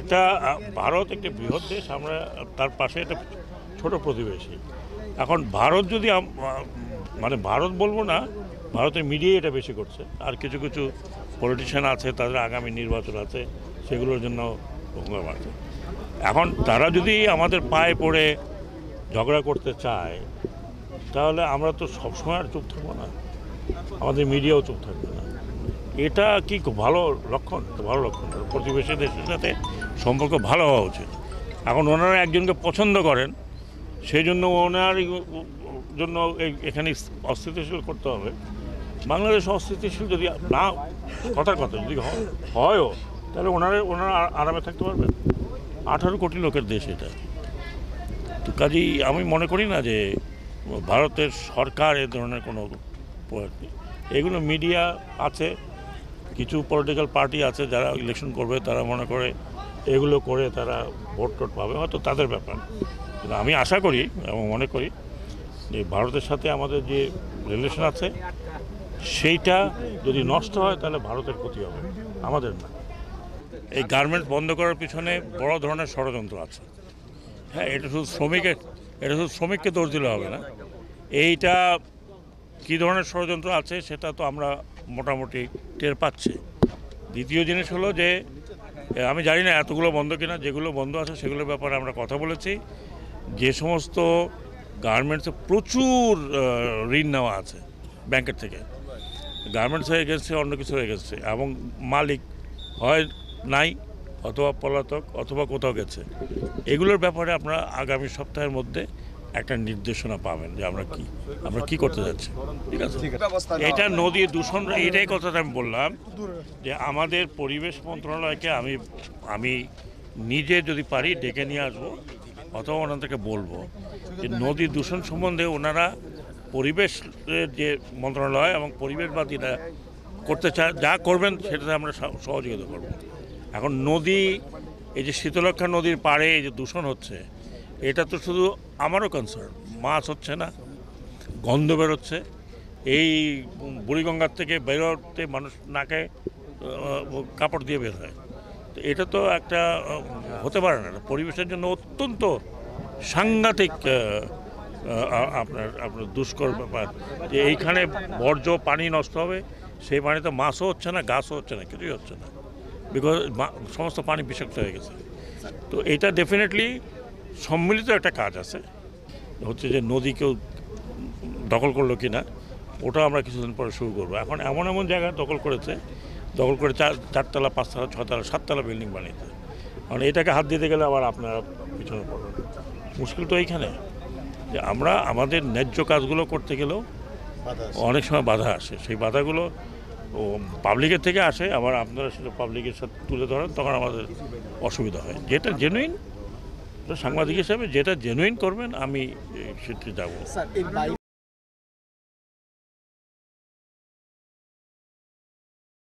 একটা ভারত একটা বৃহৎ দেশ, আমরা তার পাশে একটা ছোট প্রতিবেশী। এখন ভারত যদি মানে ভারত বলবো না, ভারতের মিডিয়া এটা বেশি করছে, আর কিছু কিছু পলিটিশিয়ান আছে, তাদের আগামী নির্বাচন আছে, সেগুলোর জন্য ভঙ্গম আছে। এখন তারা যদি আমাদের পায়ে পড়ে ঝগড়া করতে চায়, তাহলে আমরা তো সবসময় আর চুপ থাকবো না, আমাদের মিডিয়াও চুপ থাকবে না। এটা কি খুব ভালো লক্ষণ? ভালো লক্ষণ। প্রতিবেশী দেশের সাথে সম্পর্ক ভালো হওয়া উচিত। এখন ওনারা একজনকে পছন্দ করেন, সেই জন্য ওনার জন্য এখানে অস্থিতিশীল করতে হবে। বাংলাদেশ অস্থিতিশীল যদি না, কথার কথা যদি হয়ও, তাহলে ওনারা আরামে থাকতে পারবেন। 18 কোটি লোকের দেশ এটা। তো কাজেই আমি মনে করি না যে ভারতের সরকার এ ধরনের কোনো এগুলো মিডিয়া আছে, কিছু পলিটিক্যাল পার্টি আছে যারা ইলেকশন করবে, তারা মনে করে এগুলো করে তারা ভোট টোট পাবে, হয়তো তাদের ব্যাপার। কিন্তু আমি আশা করি এবং মনে করি যে ভারতের সাথে আমাদের যে রিলেশন আছে, সেইটা যদি নষ্ট হয় তাহলে ভারতের ক্ষতি হবে, আমাদের না। এই গার্মেন্টস বন্ধ করার পিছনে বড় ধরনের ষড়যন্ত্র আছে। হ্যাঁ, এটা শুধু শ্রমিককে দোষ দিলে হবে না। এইটা কী ধরনের ষড়যন্ত্র আছে সেটা তো আমরা মোটামুটি টের পাচ্ছি। দ্বিতীয় জিনিস হলো যে আমি জানি না এতগুলো বন্ধ কিনা, যেগুলো বন্ধ আছে সেগুলোর ব্যাপারে আমরা কথা বলেছি। যে সমস্ত গার্মেন্টসে প্রচুর ঋণ নেওয়া আছে ব্যাংকের থেকে, গার্মেন্টস হয়ে গেছে, অন্য কিছু হয়ে গেছে, এবং মালিক হয় নাই, অথবা পলাতক, অথবা কোথাও গেছে, এগুলোর ব্যাপারে আপনারা আগামী সপ্তাহের মধ্যে একটা নির্দেশনা পাবেন যে আমরা কি করতে যাচ্ছি। ঠিক আছে, এটা নদী দূষণ, এটাই কথাটা আমি বললাম যে আমাদের পরিবেশ মন্ত্রণালয়কে আমি নিজে যদি পারি ডেকে নিয়ে আসবো, অথবা ওনাদেরকে বলবো যে নদী দূষণ সম্বন্ধে ওনারা পরিবেশের যে মন্ত্রণালয় এবং পরিবেশবাদীরা করতে চায়, যা করবেন সেটাতে আমরা সহযোগিতা করব। এখন নদী, এই যে শীতলক্ষা নদীর পাড়ে এই যে দূষণ হচ্ছে, এটা তো শুধু আমারও কনসার্ন। মাছ হচ্ছে না, গন্ধ বেরোচ্ছে, এই বুড়িগঙ্গার থেকে বেরোতে মানুষ নাকে কাপড় দিয়ে বের হয়। তো এটা তো একটা হতে পারে না, পরিবেশের জন্য অত্যন্ত সাংঘাতিক আপনার দুষ্কর ব্যাপার যে এইখানে বর্জ্য পানি নষ্ট হবে, সেই পানিতে মাছও হচ্ছে না, গাছও হচ্ছে না, কিছুই হচ্ছে না, বিকজ সমস্ত পানি বিষাক্ত হয়ে গেছে। তো এটা ডেফিনেটলি সম্মিলিত একটা কাজ আছে, হচ্ছে যে নদী কেউ দখল করলো কি না, ওটা আমরা কিছুদিন পরে শুরু করবো। এখন এমন জায়গায় দখল করে 4তলা, 5তলা, 6তলা, 7তলা বিল্ডিং বানিয়েছে। কারণ এটাকে হাত দিতে গেলে আবার আপনারা পিছনে পড়বেন। মুশকিল তো এইখানে যে আমরা আমাদের ন্যায্য কাজগুলো করতে গেলেও অনেক সময় বাধা আসে। সেই বাধাগুলো পাবলিকের থেকে আসে, আবার আপনারা সেটা পাবলিকের সাথে তুলে ধরেন, তখন আমাদের অসুবিধা হয়। যেটা জেনুইন, সাংবাদিক হিসাবে যেটা জেনুইন করবেন, আমি সেটি যাবো।